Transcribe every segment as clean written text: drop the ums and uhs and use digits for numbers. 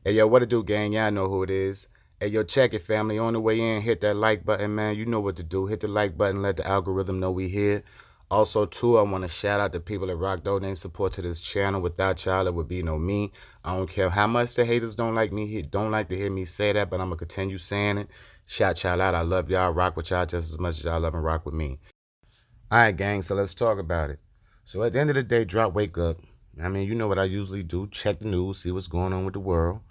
Hey, yo, what it do, gang? Y'all know who it is. Hey, yo, check it, family. On the way in, hit that like button, man. You know what to do. Hit the like button. Let the algorithm know we here. Also, too, I want to shout out the people that rock donate support to this channel. Without y'all, it would be no me. I don't care how much the haters don't like me, don't like to hear me say that, but I'm going to continue saying it. Shout y'all out. I love y'all. Rock with y'all just as much as y'all love and rock with me. All right, gang, so let's talk about it. So at the end of the day, drop, wake up. I mean, you know what I usually do. Check the news, see what's going on with the world.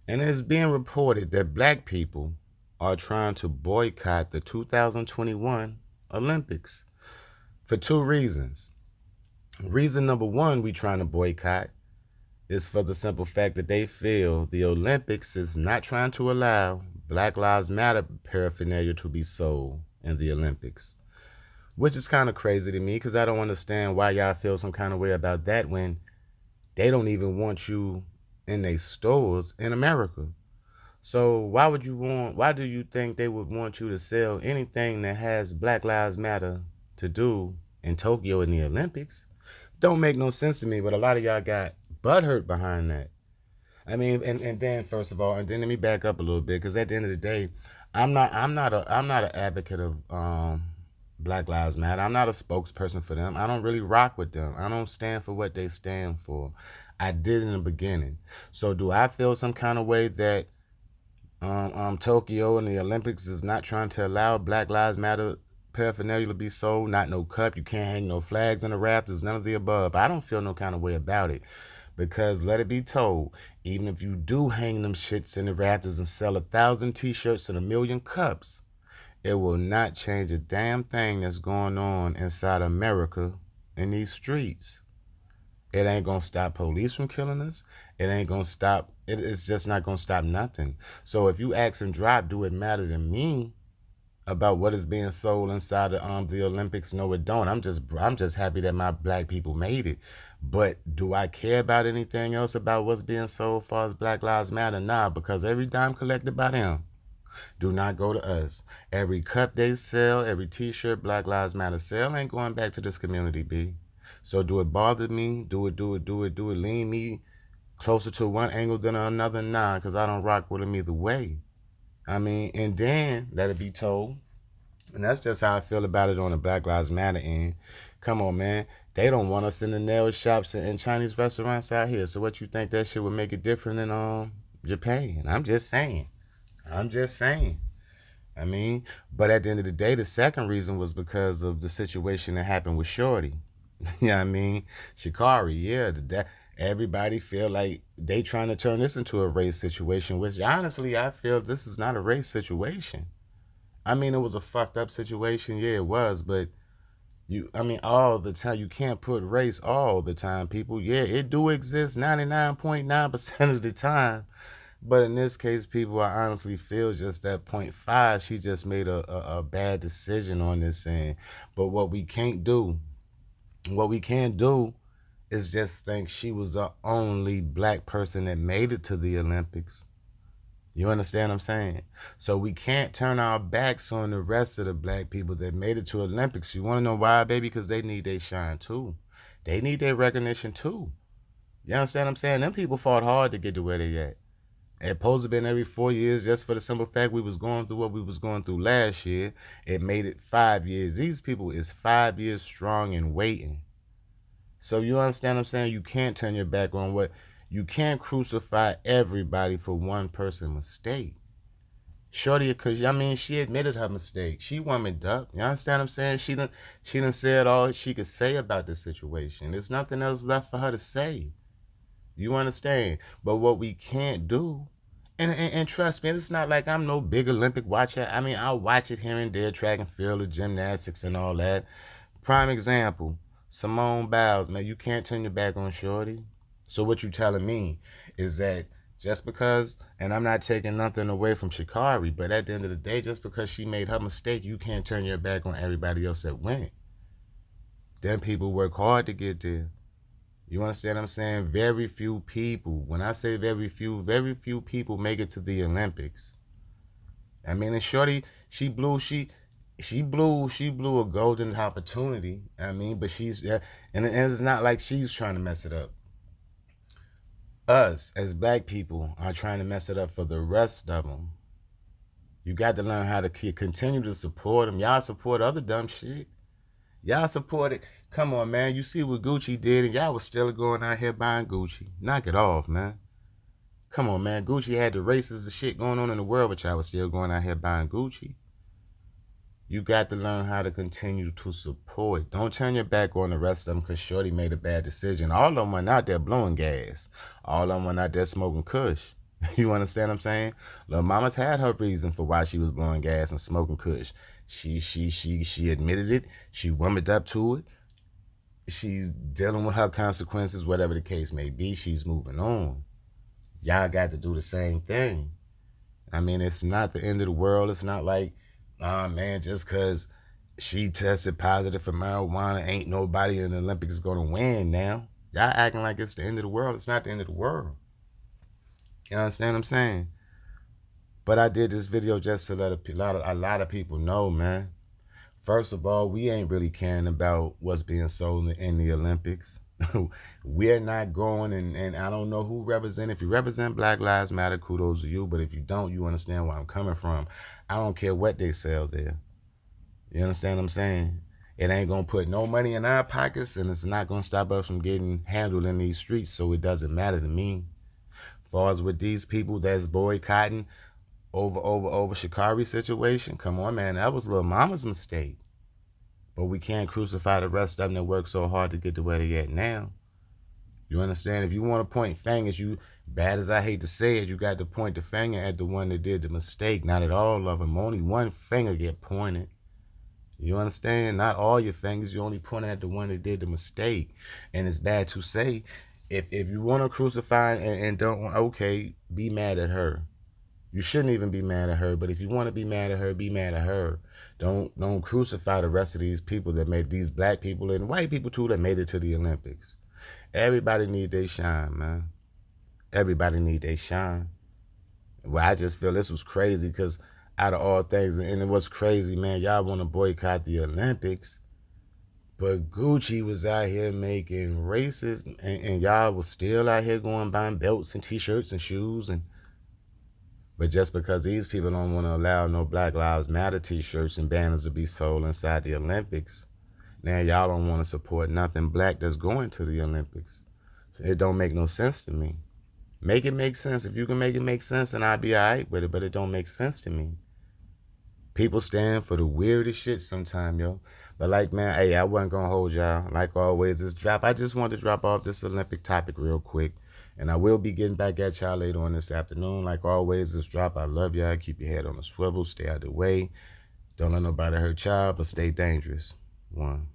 And it's being reported that black people are trying to boycott the 2021 Olympics for two reasons. Reason number one, we trying to boycott is for the simple fact that they feel the Olympics is not trying to allow Black Lives Matter paraphernalia to be sold in the Olympics, which is kind of crazy to me because I don't understand why y'all feel some kind of way about that when they don't even want you in their stores in America. So why do you think they would want you to sell anything that has Black Lives Matter to do in Tokyo in the Olympics? Don't make no sense to me, but a lot of y'all got butthurt behind that. I mean, and then first of all, and then let me back up a little bit, because at the end of the day, I'm not an advocate of Black Lives Matter. I'm not a spokesperson for them. I don't really rock with them. I don't stand for what they stand for. I did in the beginning. So do I feel some kind of way that Tokyo and the Olympics is not trying to allow Black Lives Matter paraphernalia to be sold? Not no cup. You can't hang no flags in the rafters. None of the above. I don't feel no kind of way about it. Because let it be told, even if you do hang them shits in the rafters and sell 1,000 t-shirts and 1,000,000 cups, it will not change a damn thing that's going on inside America in these streets. It ain't gonna stop police from killing us. It ain't gonna stop. It's just not gonna stop nothing. So if you ask and drop, do it matter to me about what is being sold inside the Olympics? No, it don't. I'm just happy that my black people made it. But do I care about anything else about what's being sold as far as Black Lives Matter? Nah, because every dime collected by them do not go to us. Every cup they sell, every t-shirt Black Lives Matter sell ain't going back to this community, B. So do it bother me? Do it. Lean me closer to one angle than another? Nah, because I don't rock with them either way. I mean, and then let it be told, and that's just how I feel about it on the Black Lives Matter end. Come on, man. They don't want us in the nail shops and Chinese restaurants out here. So what you think that shit would make it different in Japan? I'm just saying. I'm just saying. I mean, but at the end of the day, the second reason was because of the situation that happened with Shorty. You know what I mean? Sha'carri, yeah, that everybody feel like they trying to turn this into a race situation, which honestly I feel this is not a race situation. I mean, it was a fucked up situation, yeah, it was, but I mean, all the time you can't put race all the time, people. Yeah, it do exist 99.9% of the time, but in this case, people, I honestly feel just that point five. She just made a bad decision on this end. But what we can't do is just think she was the only black person that made it to the Olympics. You understand what I'm saying? So we can't turn our backs on the rest of the black people that made it to Olympics. You want to know why, baby? Because they need their shine too. They need their recognition too. You understand what I'm saying? Them people fought hard to get to where they at. It supposed to been every 4 years just for the simple fact we was going through what we was going through last year. It made it 5 years. These people is 5 years strong and waiting. So you understand what I'm saying? You can't turn your back on what you can't crucify everybody for one person mistake. Shorty, cause I mean she admitted her mistake. She woman duck. You understand what I'm saying? She done said all she could say about the situation. There's nothing else left for her to say. You understand? But what we can't do, and trust me, it's not like I'm no big Olympic watcher. I mean, I'll watch it here and there, track and field, the gymnastics and all that. Prime example, Simone Biles, man, you can't turn your back on Shorty. So what you telling me is that just because, and I'm not taking nothing away from Sha'carri, but at the end of the day, just because she made her mistake, you can't turn your back on everybody else that went. Them people work hard to get there. You understand what I'm saying? Very few people. When I say very few people make it to the Olympics. I mean, and Shorty, she blew a golden opportunity. I mean, but and it's not like she's trying to mess it up. us as black people are trying to mess it up for the rest of them. You got to learn how to continue to support them. Y'all support other dumb shit. Y'all support it. Come on, man. You see what Gucci did, and y'all was still going out here buying Gucci. Knock it off, man. Come on, man. Gucci had the racist and shit going on in the world, but y'all was still going out here buying Gucci. You got to learn how to continue to support. Don't turn your back on the rest of them because Shorty made a bad decision. All of them went out there blowing gas. All of them went out there smoking kush. You understand what I'm saying? Lil Mama's had her reason for why she was blowing gas and smoking kush. She admitted it. She womaned up to it. She's dealing with her consequences, whatever the case may be. She's moving on. Y'all got to do the same thing. I mean, it's not the end of the world. It's not like, man, just because she tested positive for marijuana, ain't nobody in the Olympics going to win now. Y'all acting like it's the end of the world. It's not the end of the world. You understand what I'm saying? But I did this video just to let a lot of people know, man. First of all, we ain't really caring about what's being sold in the Olympics. We're not going, and I don't know who represent. If you represent Black Lives Matter, kudos to you. But if you don't, you understand where I'm coming from. I don't care what they sell there. You understand what I'm saying? It ain't going to put no money in our pockets, and it's not going to stop us from getting handled in these streets, so it doesn't matter to me. As far as with these people that's boycotting over Sha'carri situation, come on, man, that was Lil Mama's mistake. But we can't crucify the rest of them that work so hard to get to where they at now. You understand? If you want to point fingers, you, bad as I hate to say it, you got to point the finger at the one that did the mistake. Not at all of them. Only one finger get pointed. You understand? Not all your fingers. You only point at the one that did the mistake. And it's bad to say, if you want to crucify and don't, okay, be mad at her. You shouldn't even be mad at her, but if you want to be mad at her, be mad at her. Don't crucify the rest of these people that made, these black people and white people too, that made it to the Olympics. Everybody need their shine, man. Everybody need their shine. Well, I just feel this was crazy because out of all things, and it was crazy, man, y'all want to boycott the Olympics, but Gucci was out here making racist, and y'all was still out here going buying belts and T-shirts and shoes, but just because these people don't want to allow no Black Lives Matter T-shirts and banners to be sold inside the Olympics, now y'all don't want to support nothing black that's going to the Olympics. It don't make no sense to me. Make it make sense. If you can make it make sense, then I'll be all right with it, but it don't make sense to me. People stand for the weirdest shit sometime, yo. But like, man, hey, I wasn't going to hold y'all. Like always, this drop, I just wanted to drop off this Olympic topic real quick. And I will be getting back at y'all later on this afternoon. Like always, this drop, I love y'all. Keep your head on a swivel. Stay out of the way. Don't let nobody hurt y'all, but stay dangerous. One.